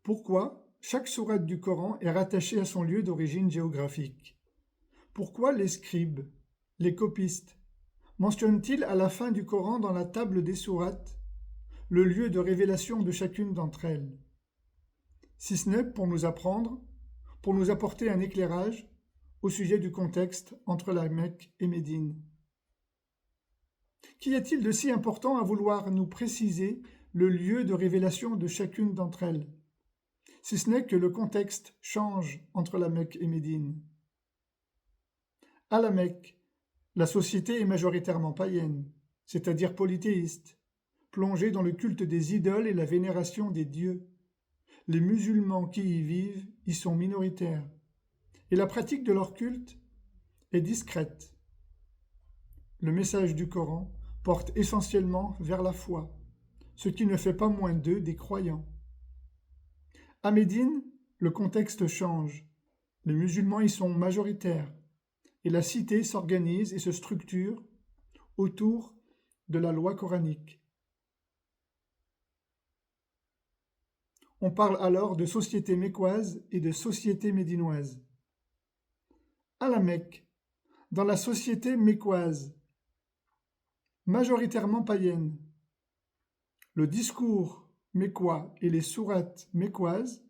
Pourquoi chaque sourate du Coran est rattachée à son lieu d'origine géographique? Pourquoi les scribes, les copistes, mentionnent-ils à la fin du Coran dans la table des sourates le lieu de révélation de chacune d'entre elles? Si ce n'est pour nous apprendre, pour nous apporter un éclairage au sujet du contexte entre la Mecque et Médine. Qu'y a-t-il de si important à vouloir nous préciser le lieu de révélation de chacune d'entre elles, si ce n'est que le contexte change entre la Mecque et Médine? À la Mecque, la société est majoritairement païenne, c'est-à-dire polythéiste, plongée dans le culte des idoles et la vénération des dieux. Les musulmans qui y vivent y sont minoritaires, et la pratique de leur culte est discrète. Le message du Coran porte essentiellement vers la foi, ce qui ne fait pas moins d'eux des croyants. À Médine, le contexte change. Les musulmans y sont majoritaires, et la cité s'organise et se structure autour de la loi coranique. On parle alors de société mécoise et de société médinoise. À la Mecque, dans la société mécoise, majoritairement païenne, le discours mécois et les sourates mécoises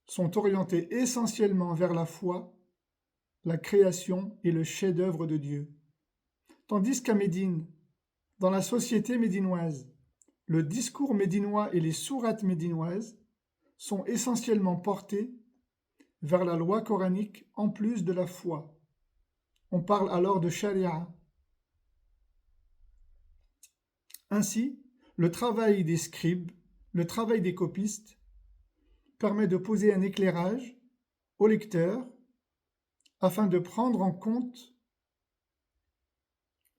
sont orientés essentiellement vers la foi, la création et le chef-d'œuvre de Dieu. Tandis qu'à Médine, dans la société médinoise, le discours médinois et les sourates médinoises sont essentiellement portés vers la loi coranique en plus de la foi. On parle alors de charia. Ainsi, le travail des scribes, le travail des copistes, permet de poser un éclairage au lecteur afin de prendre en compte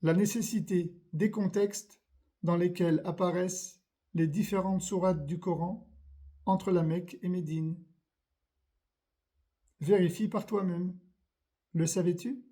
la nécessité des contextes dans lesquels apparaissent les différentes sourates du Coran entre la Mecque et Médine. Vérifie par toi-même. Le savais-tu?